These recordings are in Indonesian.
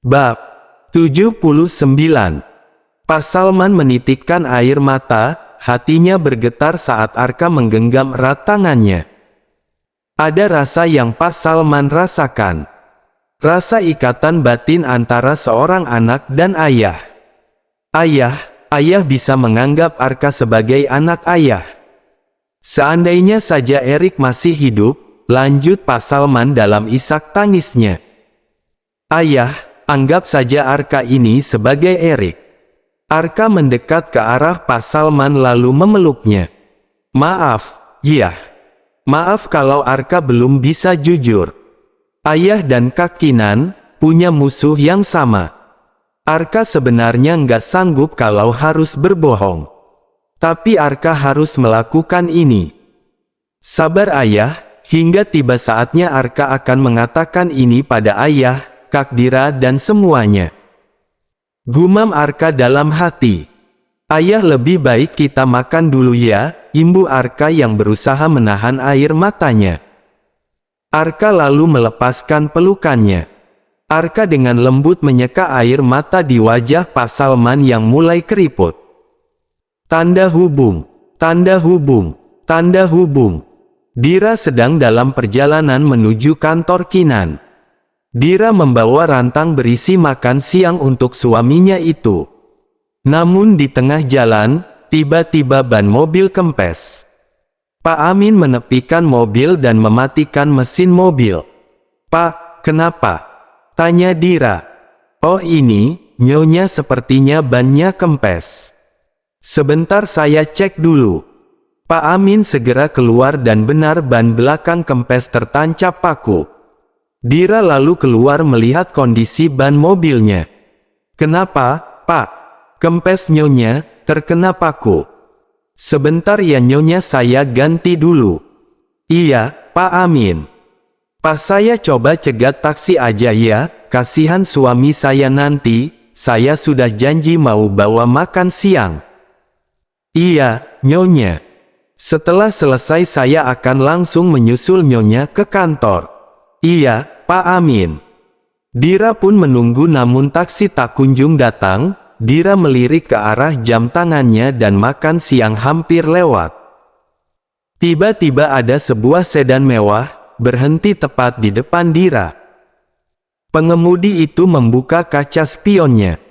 Bab 79. Pak Salman menitikkan air mata, hatinya bergetar saat Arka menggenggam erat tangannya. Ada rasa yang Pak Salman rasakan. Rasa ikatan batin antara seorang anak dan ayah. Ayah bisa menganggap Arka sebagai anak ayah. Seandainya saja Erik masih hidup, lanjut Pak Salman dalam isak tangisnya. Ayah, anggap saja Arka ini sebagai Erik. Arka mendekat ke arah Pak Salman lalu memeluknya. Maaf, ya. Maaf kalau Arka belum bisa jujur. Ayah dan Kak Kinan punya musuh yang sama. Arka sebenarnya nggak sanggup kalau harus berbohong. Tapi Arka harus melakukan ini. Sabar ayah, hingga tiba saatnya Arka akan mengatakan ini pada ayah, Kak Dira dan semuanya. Gumam Arka dalam hati. Ayah, lebih baik kita makan dulu ya, imbu Arka yang berusaha menahan air matanya. Arka lalu melepaskan pelukannya. Arka dengan lembut menyeka air mata di wajah Pak Salman yang mulai keriput. Tanda hubung, tanda hubung, tanda hubung. Dira sedang dalam perjalanan menuju kantor Kinan. Dira membawa rantang berisi makan siang untuk suaminya itu. Namun di tengah jalan, tiba-tiba ban mobil kempes. Pak Amin menepikan mobil dan mematikan mesin mobil. Pak, kenapa? Tanya Dira. Oh ini, nyonya sepertinya bannya kempes. Sebentar saya cek dulu. Pak Amin segera keluar dan benar ban belakang kempes tertancap paku. Dira lalu keluar melihat kondisi ban mobilnya. Kenapa, Pak? Kempes nyonya, terkena paku. Sebentar ya nyonya, saya ganti dulu. Iya, Pak Amin. Pak, saya coba cegat taksi aja ya, kasihan suami saya nanti, saya sudah janji mau bawa makan siang. Iya, nyonya. Setelah selesai saya akan langsung menyusul nyonya ke kantor. Iya, Pak Amin. Dira pun menunggu namun taksi tak kunjung datang. Dira melirik ke arah jam tangannya dan makan siang hampir lewat. Tiba-tiba ada sebuah sedan mewah, berhenti tepat di depan Dira. Pengemudi itu membuka kaca spionnya.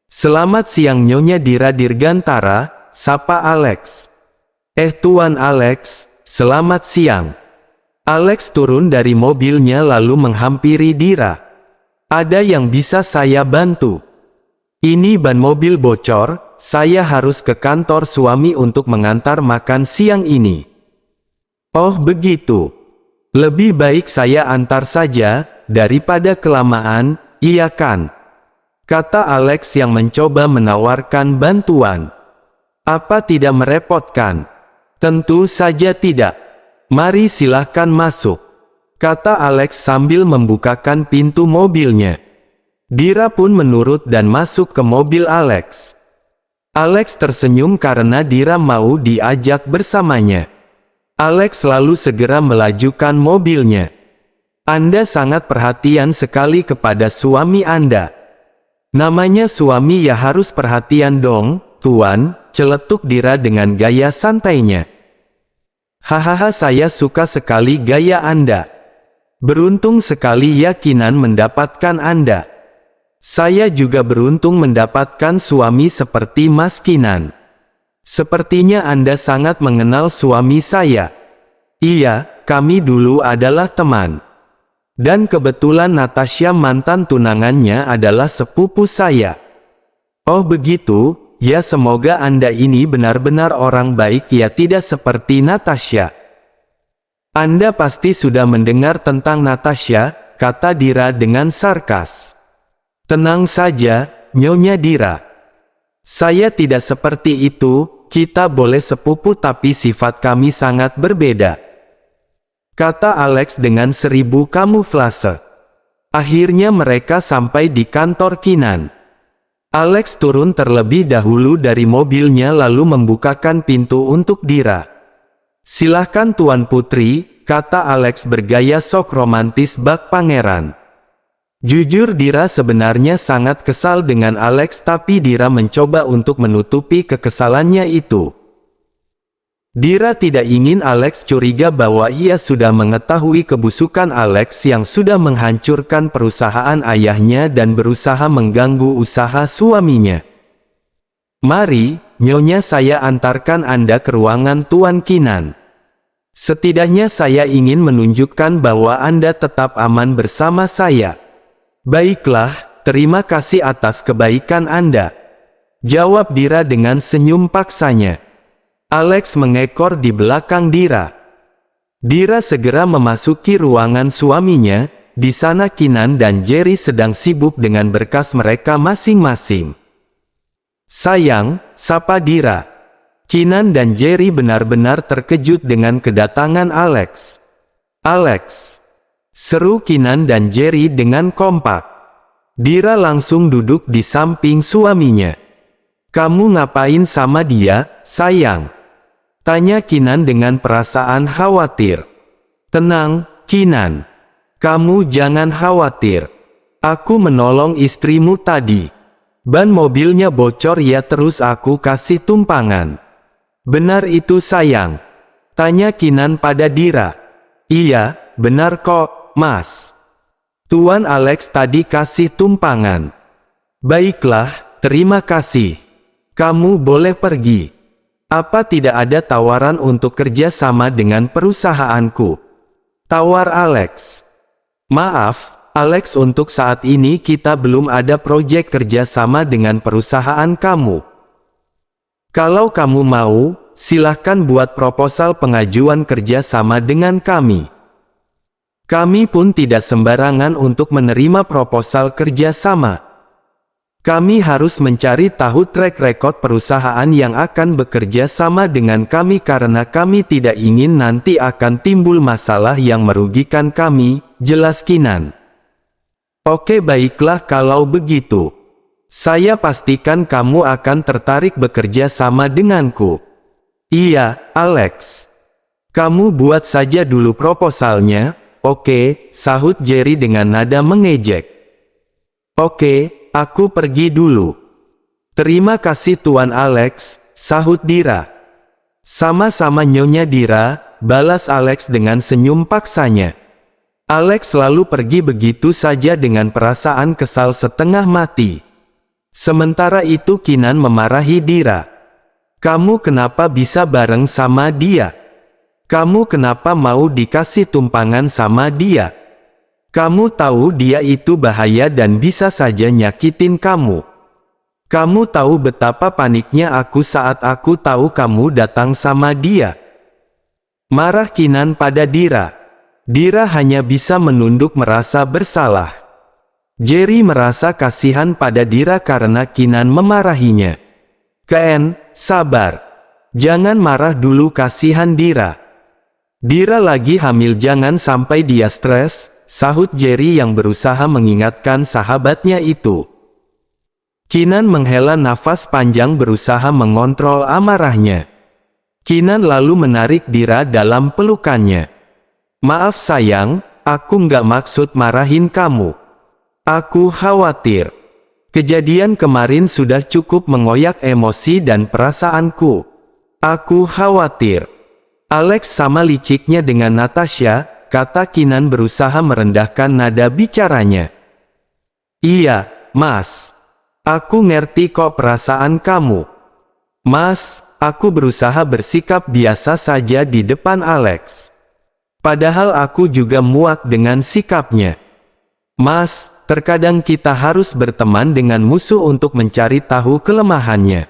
Selamat siang nyonya Dira Dirgantara, sapa Alex. Tuan Alex, selamat siang. Alex turun dari mobilnya lalu menghampiri Dira. Ada yang bisa saya bantu? Ini ban mobil bocor, saya harus ke kantor suami untuk mengantar makan siang ini. Oh begitu. Lebih baik saya antar saja, daripada kelamaan, iya kan? Kata Alex yang mencoba menawarkan bantuan. Apa tidak merepotkan? Tentu saja tidak. Mari silahkan masuk. Kata Alex sambil membukakan pintu mobilnya. Dira pun menurut dan masuk ke mobil Alex. Alex tersenyum karena Dira mau diajak bersamanya. Alex lalu segera melajukan mobilnya. Anda sangat perhatian sekali kepada suami Anda. Namanya suami ya harus perhatian dong, Tuan, celetuk Dira dengan gaya santainya. Hahaha, saya suka sekali gaya Anda. Beruntung sekali ya Kinan mendapatkan Anda. Saya juga beruntung mendapatkan suami seperti Mas Kinan. Sepertinya Anda sangat mengenal suami saya. Iya, kami dulu adalah teman. Dan kebetulan Natasha mantan tunangannya adalah sepupu saya. Oh begitu, ya semoga Anda ini benar-benar orang baik ya, tidak seperti Natasha. Anda pasti sudah mendengar tentang Natasha, kata Dira dengan sarkas. Tenang saja, nyonya Dira. Saya tidak seperti itu, kita boleh sepupu tapi sifat kami sangat berbeda. Kata Alex dengan 1000 kamuflase. Akhirnya mereka sampai di kantor Kinan. Alex turun terlebih dahulu dari mobilnya lalu membukakan pintu untuk Dira. Silahkan Tuan Putri, kata Alex bergaya sok romantis bak pangeran. Jujur Dira sebenarnya sangat kesal dengan Alex, tapi Dira mencoba untuk menutupi kekesalannya itu. Dira tidak ingin Alex curiga bahwa ia sudah mengetahui kebusukan Alex yang sudah menghancurkan perusahaan ayahnya dan berusaha mengganggu usaha suaminya. Mari, Nyonya, saya antarkan Anda ke ruangan Tuan Kinan. Setidaknya saya ingin menunjukkan bahwa Anda tetap aman bersama saya. Baiklah, terima kasih atas kebaikan Anda, jawab Dira dengan senyum paksanya. Alex mengekor di belakang Dira. Dira segera memasuki ruangan suaminya. Di sana Kinan dan Jerry sedang sibuk dengan berkas mereka masing-masing. Sayang, sapa Dira. Kinan dan Jerry benar-benar terkejut dengan kedatangan Alex. Alex, seru Kinan dan Jerry dengan kompak. Dira langsung duduk di samping suaminya. Kamu ngapain sama dia, sayang? Tanya Kinan dengan perasaan khawatir. Tenang, Kinan. Kamu jangan khawatir. Aku menolong istrimu tadi. Ban mobilnya bocor ya, terus aku kasih tumpangan. Benar itu sayang? Tanya Kinan pada Dira. Iya, benar kok, Mas. Tuan Alex tadi kasih tumpangan. Baiklah, terima kasih. Kamu boleh pergi. Apa tidak ada tawaran untuk kerja sama dengan perusahaanku? Tawar Alex. Maaf, Alex, untuk saat ini kita belum ada proyek kerja sama dengan perusahaan kamu. Kalau kamu mau, silahkan buat proposal pengajuan kerja sama dengan kami. Kami pun tidak sembarangan untuk menerima proposal kerja sama. Kami harus mencari tahu track record perusahaan yang akan bekerja sama dengan kami karena kami tidak ingin nanti akan timbul masalah yang merugikan kami, jelas Kinan. Oke, baiklah kalau begitu. Saya pastikan kamu akan tertarik bekerja sama denganku. Iya, Alex. Kamu buat saja dulu proposalnya. Oke, sahut Jerry dengan nada mengejek. Oke, aku pergi dulu. Terima kasih Tuan Alex, sahut Dira. Sama-sama Nyonya Dira, balas Alex dengan senyum paksanya. Alex lalu pergi begitu saja dengan perasaan kesal setengah mati. Sementara itu Kinan memarahi Dira. Kamu kenapa bisa bareng sama dia? Kamu kenapa mau dikasih tumpangan sama dia? Kamu tahu dia itu bahaya dan bisa saja nyakitin kamu. Kamu tahu betapa paniknya aku saat aku tahu kamu datang sama dia. Marah Kinan pada Dira. Dira hanya bisa menunduk merasa bersalah. Jerry merasa kasihan pada Dira karena Kinan memarahinya. Ken, sabar. Jangan marah dulu, kasihan Dira. Dira lagi hamil, jangan sampai dia stres, sahut Jerry yang berusaha mengingatkan sahabatnya itu. Kinan menghela nafas panjang berusaha mengontrol amarahnya. Kinan lalu menarik Dira dalam pelukannya. Maaf sayang, aku nggak maksud marahin kamu. Aku khawatir. Kejadian kemarin sudah cukup mengoyak emosi dan perasaanku. Aku khawatir. Alex sama liciknya dengan Natasha, kata Kinan berusaha merendahkan nada bicaranya. Iya, Mas. Aku ngerti kok perasaan kamu. Mas, aku berusaha bersikap biasa saja di depan Alex. Padahal aku juga muak dengan sikapnya. Mas, terkadang kita harus berteman dengan musuh untuk mencari tahu kelemahannya.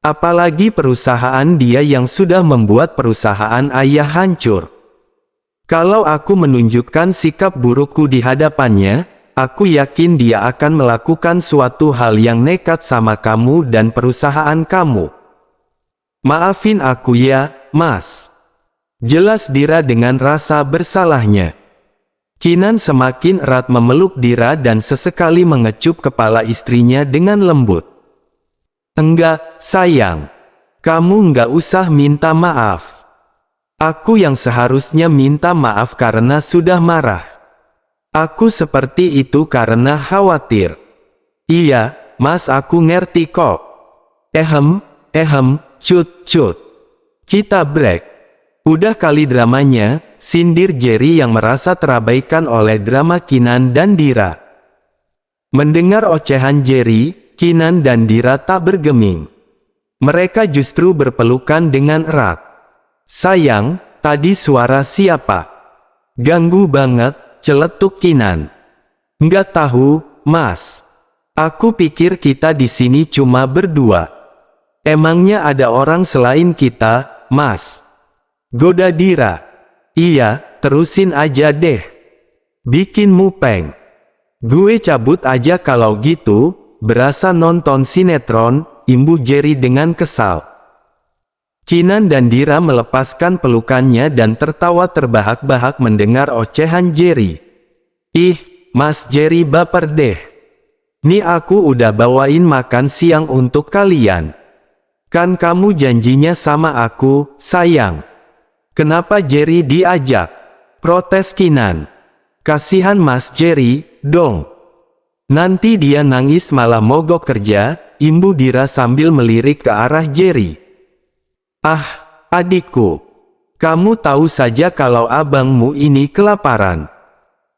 Apalagi perusahaan dia yang sudah membuat perusahaan ayah hancur. Kalau aku menunjukkan sikap burukku di hadapannya, aku yakin dia akan melakukan suatu hal yang nekat sama kamu dan perusahaan kamu. Maafin aku ya, Mas. Jelas Dira dengan rasa bersalahnya. Kinan semakin erat memeluk Dira dan sesekali mengecup kepala istrinya dengan lembut. Enggak, sayang. Kamu enggak usah minta maaf. Aku yang seharusnya minta maaf karena sudah marah. Aku seperti itu karena khawatir. Iya, Mas, aku ngerti kok. Cut. Kita break. Udah kali dramanya, sindir Jerry yang merasa terabaikan oleh drama Kinan dan Dira. Mendengar ocehan Jerry, Kinan dan Dira tak bergeming. Mereka justru berpelukan dengan erat. Sayang, tadi suara siapa? Ganggu banget, celetuk Kinan. Nggak tahu, Mas. Aku pikir kita di sini cuma berdua. Emangnya ada orang selain kita, Mas? Goda Dira. Iya, terusin aja deh. Bikin mupeng. Gue cabut aja kalau gitu, berasa nonton sinetron, imbuh Jerry dengan kesal. Kinan dan Dira melepaskan pelukannya dan tertawa terbahak-bahak mendengar ocehan Jerry. Ih, Mas Jerry baper deh. Nih aku udah bawain makan siang untuk kalian. Kan kamu janjinya sama aku, sayang. Kenapa Jerry diajak? Protes Kinan. Kasihan Mas Jerry, dong. Nanti dia nangis malah mogok kerja, imbuh Dira sambil melirik ke arah Jerry. Ah, adikku. Kamu tahu saja kalau abangmu ini kelaparan.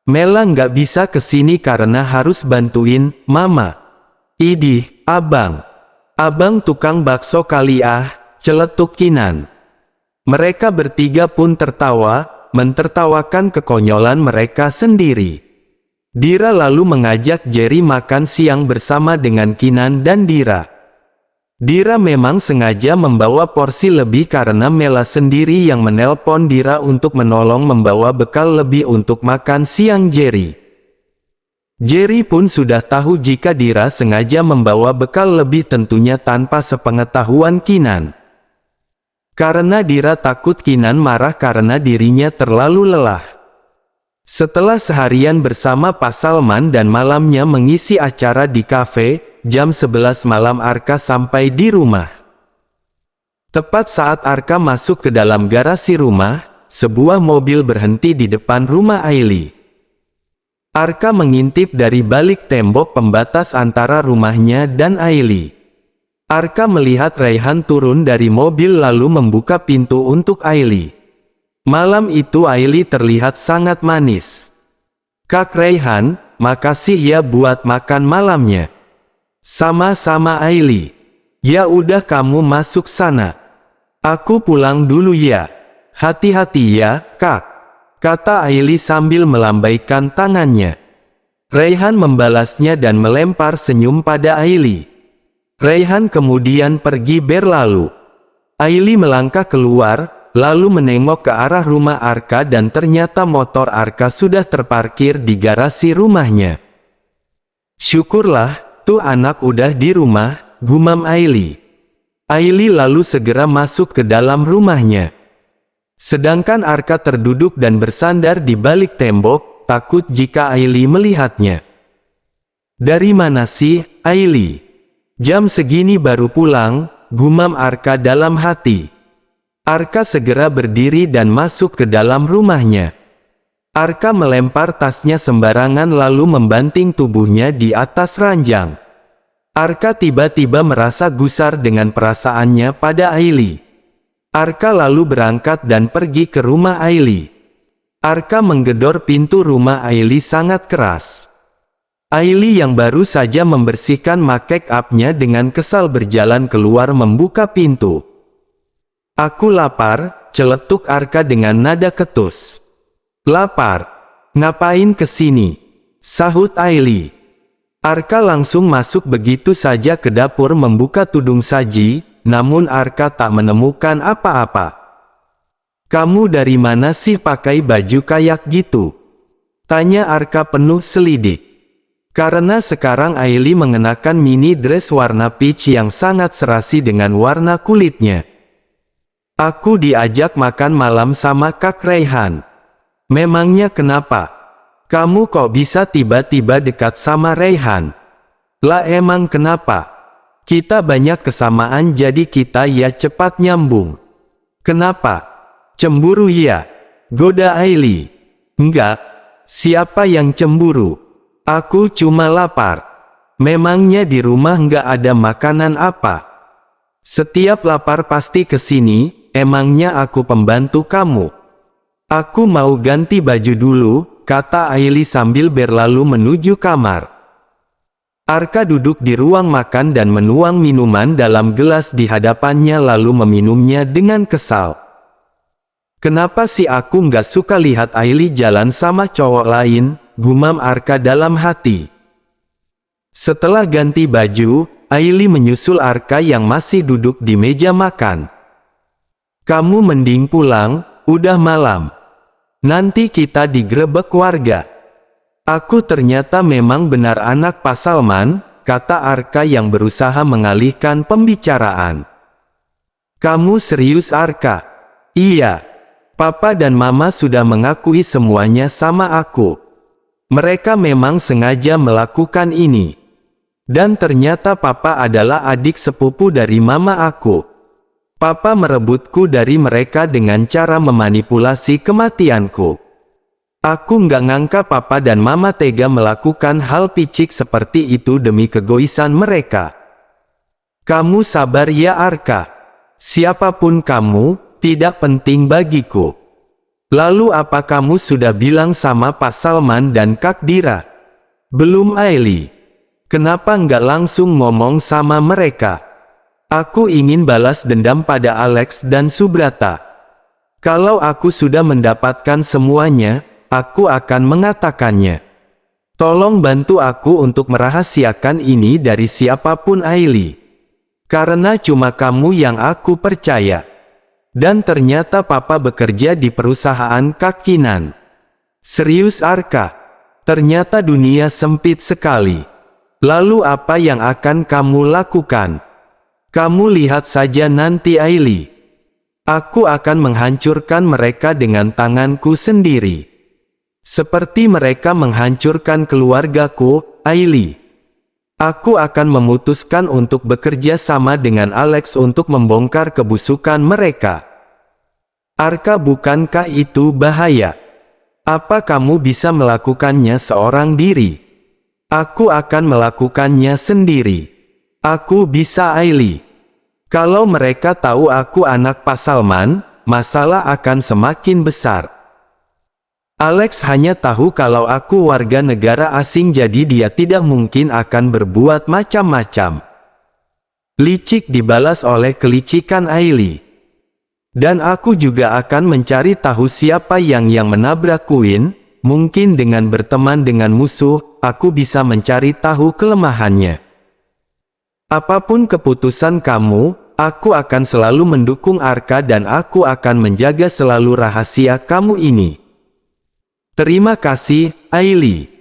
Mela nggak bisa kesini karena harus bantuin Mama. Idih, abang. Abang tukang bakso kali ah, celetuk Kinan. Mereka bertiga pun tertawa, mentertawakan kekonyolan mereka sendiri. Dira lalu mengajak Jerry makan siang bersama dengan Kinan dan Dira. Dira memang sengaja membawa porsi lebih karena Mela sendiri yang menelpon Dira untuk menolong membawa bekal lebih untuk makan siang Jerry. Jerry pun sudah tahu jika Dira sengaja membawa bekal lebih tentunya tanpa sepengetahuan Kinan. Karena Dira takut Kinan marah karena dirinya terlalu lelah. Setelah seharian bersama Pak Salman dan malamnya mengisi acara di kafe, jam 11 malam Arka sampai di rumah. Tepat saat Arka masuk ke dalam garasi rumah, sebuah mobil berhenti di depan rumah Aili. Arka mengintip dari balik tembok pembatas antara rumahnya dan Aili. Arka melihat Raihan turun dari mobil lalu membuka pintu untuk Aili. Malam itu Aili terlihat sangat manis. Kak Raihan, makasih ya buat makan malamnya. Sama-sama Aili. Ya udah kamu masuk sana. Aku pulang dulu ya. Hati-hati ya, Kak. Kata Aili sambil melambaikan tangannya. Raihan membalasnya dan melempar senyum pada Aili. Raihan kemudian pergi berlalu. Aili melangkah keluar, lalu menengok ke arah rumah Arka dan ternyata motor Arka sudah terparkir di garasi rumahnya. Syukurlah, tuh anak udah di rumah, gumam Aili. Aili lalu segera masuk ke dalam rumahnya. Sedangkan Arka terduduk dan bersandar di balik tembok, takut jika Aili melihatnya. Dari mana sih, Aili? Jam segini baru pulang, gumam Arka dalam hati. Arka segera berdiri dan masuk ke dalam rumahnya. Arka melempar tasnya sembarangan lalu membanting tubuhnya di atas ranjang. Arka tiba-tiba merasa gusar dengan perasaannya pada Aili. Arka lalu berangkat dan pergi ke rumah Aili. Arka menggedor pintu rumah Aili sangat keras. Aili yang baru saja membersihkan make up-nya dengan kesal berjalan keluar membuka pintu. Aku lapar, celetuk Arka dengan nada ketus. Lapar? Ngapain kesini? Sahut Aili. Arka langsung masuk begitu saja ke dapur membuka tudung saji, namun Arka tak menemukan apa-apa. Kamu dari mana sih pakai baju kayak gitu? Tanya Arka penuh selidik. Karena sekarang Aili mengenakan mini dress warna peach yang sangat serasi dengan warna kulitnya. Aku diajak makan malam sama Kak Raihan. Memangnya kenapa? Kamu kok bisa tiba-tiba dekat sama Raihan? Lah emang kenapa? Kita banyak kesamaan jadi kita ya cepat nyambung. Kenapa? Cemburu ya? Goda Aili. Enggak. siapa yang cemburu? Aku cuma lapar. Memangnya di rumah nggak ada makanan apa? Setiap lapar pasti kesini, emangnya aku pembantu kamu? Aku mau ganti baju dulu, kata Aili sambil berlalu menuju kamar. Arka duduk di ruang makan dan menuang minuman dalam gelas di hadapannya lalu meminumnya dengan kesal. Kenapa sih aku nggak suka lihat Aili jalan sama cowok lain, gumam Arka dalam hati. Setelah ganti baju, Aili menyusul Arka yang masih duduk di meja makan. Kamu mending pulang, udah malam. Nanti kita digerebek warga. Aku ternyata memang benar anak Pak Salman, kata Arka yang berusaha mengalihkan pembicaraan. Kamu serius Arka? Iya. Papa dan Mama sudah mengakui semuanya sama aku. Mereka memang sengaja melakukan ini. Dan ternyata Papa adalah adik sepupu dari Mama aku. Papa merebutku dari mereka dengan cara memanipulasi kematianku. Aku nggak ngangka Papa dan Mama tega melakukan hal picik seperti itu demi kegoisan mereka. Kamu sabar ya Arka. Siapapun kamu, tidak penting bagiku. Lalu apa kamu sudah bilang sama Pak Salman dan Kak Dira? Belum Aili. Kenapa nggak langsung ngomong sama mereka? Aku ingin balas dendam pada Alex dan Subrata. Kalau aku sudah mendapatkan semuanya, aku akan mengatakannya. Tolong bantu aku untuk merahasiakan ini dari siapapun Aili. Karena cuma kamu yang aku percaya. Dan ternyata Papa bekerja di perusahaan Kak Kinan. Serius Arka? Ternyata dunia sempit sekali. Lalu apa yang akan kamu lakukan? Kamu lihat saja nanti Aili. Aku akan menghancurkan mereka dengan tanganku sendiri. Seperti mereka menghancurkan keluargaku, Aili. Aku akan memutuskan untuk bekerja sama dengan Alex untuk membongkar kebusukan mereka. Arka, bukankah itu bahaya? Apa kamu bisa melakukannya seorang diri? Aku akan melakukannya sendiri. Aku bisa Aili. Kalau mereka tahu aku anak Pak Salman, masalah akan semakin besar. Alex hanya tahu kalau aku warga negara asing jadi dia tidak mungkin akan berbuat macam-macam. Licik dibalas oleh kelicikan Aili. Dan aku juga akan mencari tahu siapa yang menabrak Queen, mungkin dengan berteman dengan musuh, aku bisa mencari tahu kelemahannya. Apapun keputusan kamu, aku akan selalu mendukung Arka dan aku akan menjaga selalu rahasia kamu ini. Terima kasih, Aili.